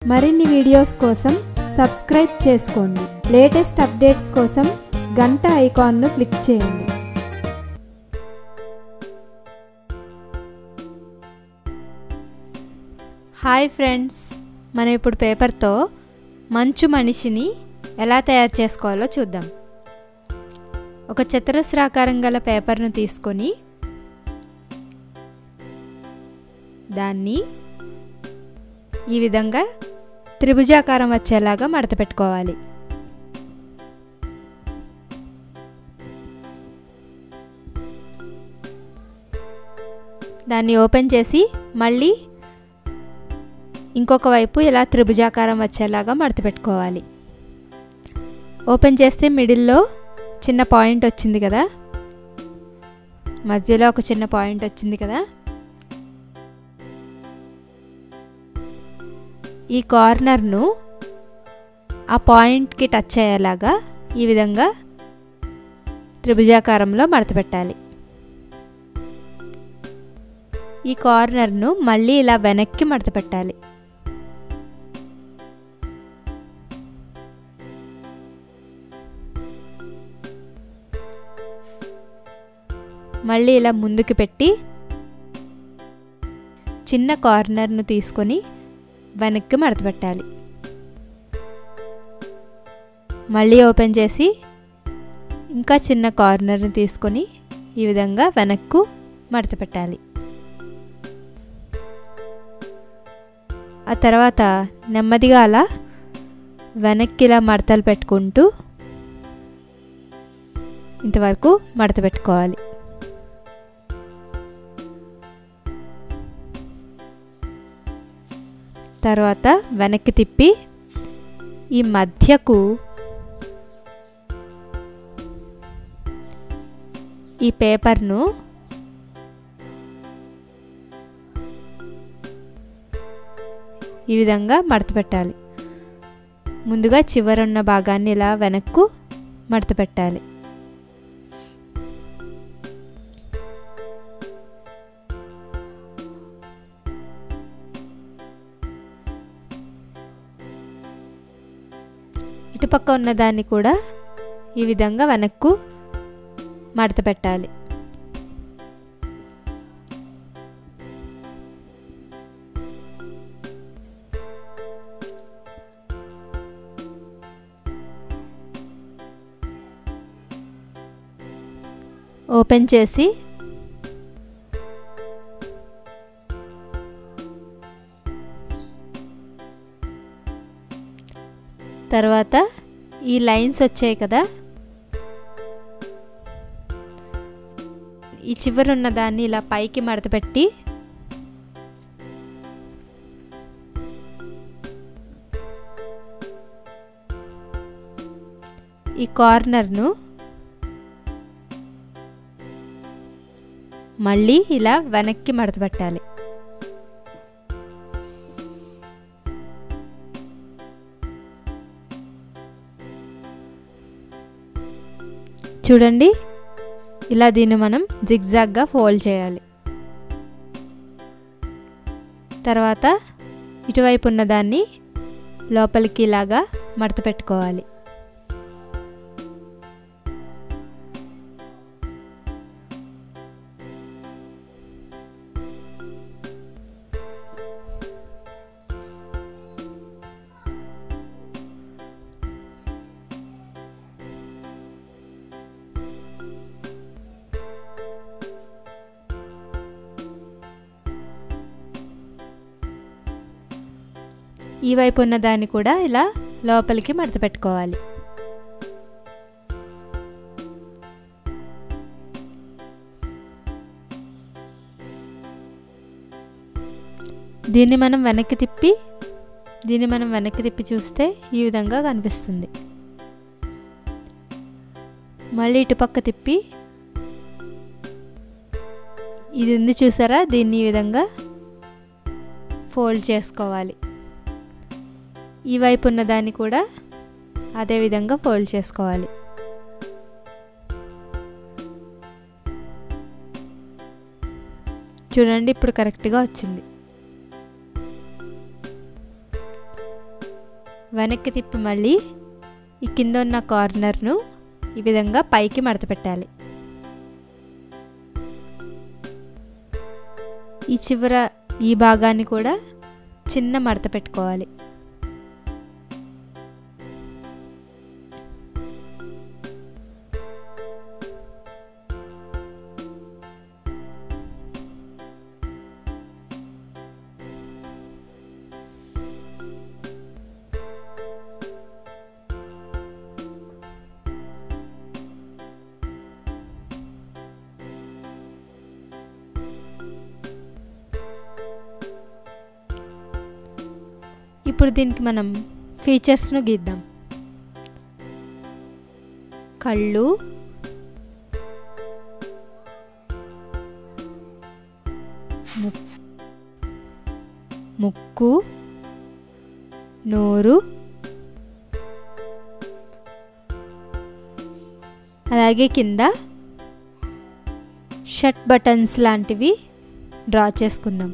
మరిన్ని వీడియోస్ కోసం సబ్స్క్రైబ్ చేసుకోండి. లేటెస్ట్ అప్డేట్స్ కోసం గంట ఐకాన్ను క్లిక్ చేయండి. హాయ్ ఫ్రెండ్స్, మనం ఇప్పుడు పేపర్తో మంచు మనిషిని ఎలా తయారు చేసుకోవాలో చూద్దాం. ఒక చతురస్రాకారం గల పేపర్ను తీసుకొని దాన్ని ఈ విధంగా త్రిభుజాకారం వచ్చేలాగా మడత పెట్టుకోవాలి. దాన్ని ఓపెన్ చేసి మళ్ళీ ఇంకొక వైపు ఇలా త్రిభుజాకారం వచ్చేలాగా మడత పెట్టుకోవాలి. ఓపెన్ చేస్తే మిడిల్లో చిన్న పాయింట్ వచ్చింది కదా, మధ్యలో ఒక చిన్న పాయింట్ వచ్చింది కదా, ఈ కార్నర్ను ఆ పాయింట్కి టచ్ అయ్యేలాగా ఈ విధంగా త్రిభుజాకారంలో మడత పెట్టాలి. ఈ కార్నర్ను మళ్ళీ ఇలా వెనక్కి మడత పెట్టాలి. మళ్ళీ ఇలా ముందుకు పెట్టి చిన్న కార్నర్ను తీసుకొని వెనక్కి మడత పెట్టాలి. మళ్ళీ ఓపెన్ చేసి ఇంకా చిన్న కార్నర్ని తీసుకొని ఈ విధంగా వెనక్కు మడత పెట్టాలి. ఆ తర్వాత నెమ్మదిగా అలా వెనక్కి ఇలా మడతలు పెట్టుకుంటూ ఇంతవరకు మడత పెట్టుకోవాలి. తర్వాత వెనక్కి తిప్పి ఈ మధ్యకు ఈ పేపర్ను ఈ విధంగా మడత పెట్టాలి. ముందుగా చివరున్న భాగాన్ని ఇలా వెనక్కు మడత పెట్టాలి. ఇటుపక్క ఉన్నదాన్ని కూడా ఈ విధంగా వెనక్కు మడత పెట్టాలి. ఓపెన్ చేసి తర్వాత ఈ లైన్స్ వచ్చాయి కదా, ఈ చివర ఉన్న దాన్ని ఇలా పైకి మడత పెట్టి ఈ కార్నర్ను మళ్ళీ ఇలా వెనక్కి మడత పెట్టాలి. చూడండి, ఇలా దీన్ని మనం జిగ్జాగ్గా ఫోల్డ్ చేయాలి. తర్వాత ఇటువైపు ఉన్నదాన్ని లోపలికి ఇలాగా మడత పెట్టుకోవాలి. ఈ వైపు ఉన్న దాన్ని కూడా ఇలా లోపలికి మడత పెట్టుకోవాలి. దీన్ని మనం వెనక్కి తిప్పి చూస్తే ఈ విధంగా కనిపిస్తుంది. మళ్ళీ ఇటుపక్క తిప్పి ఇది ఉంది చూసారా, దీన్ని ఈ విధంగా ఫోల్డ్ చేసుకోవాలి. ఈ వైపు ఉన్న దాన్ని కూడా అదే విధంగా ఫోల్డ్ చేసుకోవాలి. చూడండి ఇప్పుడు కరెక్ట్గా వచ్చింది. వెనక్కి తిప్పి మళ్ళీ ఈ కింద ఉన్న కార్నర్ను ఈ విధంగా పైకి మడత పెట్టాలి. ఈ చివర ఈ భాగాన్ని కూడా చిన్న మడత పెట్టుకోవాలి. ఇప్పుడు దీనికి మనం ఫీచర్స్ను గీద్దాం. కళ్ళు, ముక్కు, నోరు, అలాగే కింద షర్ట్ బటన్స్ లాంటివి డ్రా చేసుకుందాం.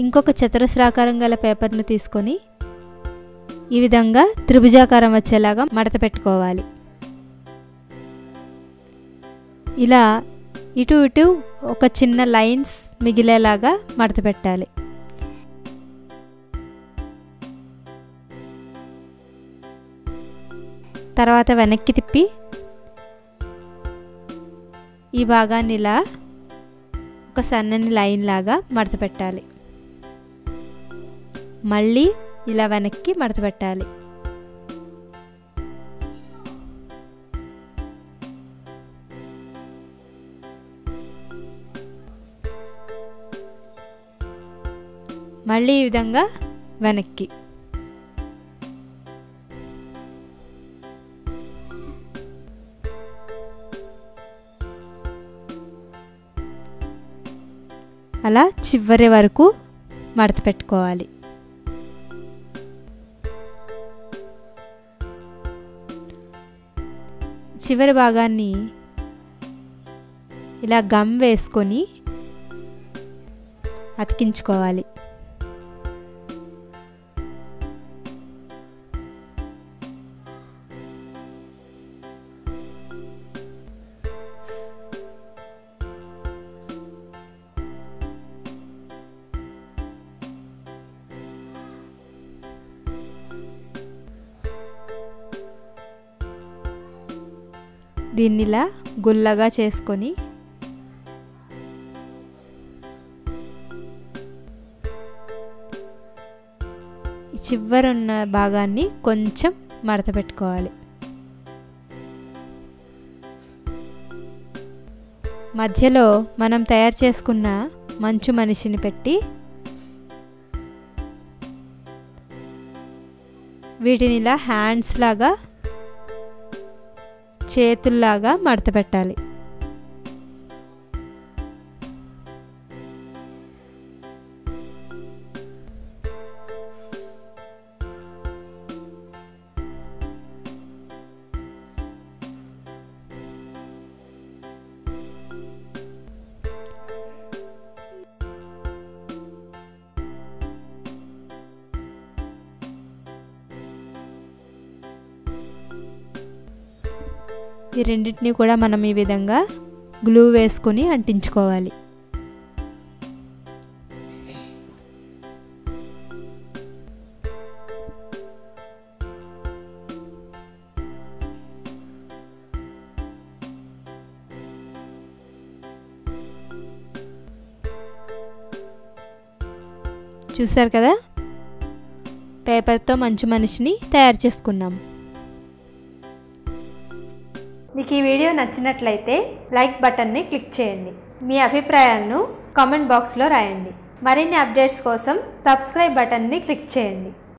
ఇంకొక చతురస్రాకారం గల పేపర్ను తీసుకొని ఈ విధంగా త్రిభుజాకారం వచ్చేలాగా మడత పెట్టుకోవాలి. ఇలా ఇటు ఇటు ఒక చిన్న లైన్స్ మిగిలేలాగా మడత పెట్టాలి. తర్వాత వెనక్కి తిప్పి ఈ భాగాన్ని ఇలా ఒక సన్నని లైన్ లాగా మడత పెట్టాలి. మళ్ళీ ఇలా వెనక్కి మడత పెట్టాలి. మళ్ళీ ఈ విధంగా వెనక్కి. అలా చివరి వరకు మడత పెట్టుకోవాలి. చివరి భాగాన్ని ఇలా గమ్ వేసుకొని అతికించుకోవాలి. దీన్నిలా గుల్లగా చేసుకొని చివరున్న భాగాన్ని కొంచెం మడత పెట్టుకోవాలి. మధ్యలో మనం తయారు చేసుకున్న మంచు మనిషిని పెట్టి వీటిని ఇలా హ్యాండ్స్ లాగా చేతుల్లాగా మడత పెట్టాలి. ఈ రెండింటిని కూడా మనం ఈ విధంగా గ్లూ వేసుకొని అంటించుకోవాలి. చూసారు కదా, పేపర్తో మంచు మనిషిని తయారు చేసుకున్నాం. మీకు ఈ వీడియో నచ్చినట్లయితే లైక్ బటన్ని క్లిక్ చేయండి. మీ అభిప్రాయాలను కామెంట్ బాక్స్లో రాయండి. మరిన్ని అప్డేట్స్ కోసం సబ్స్క్రైబ్ బటన్ని క్లిక్ చేయండి.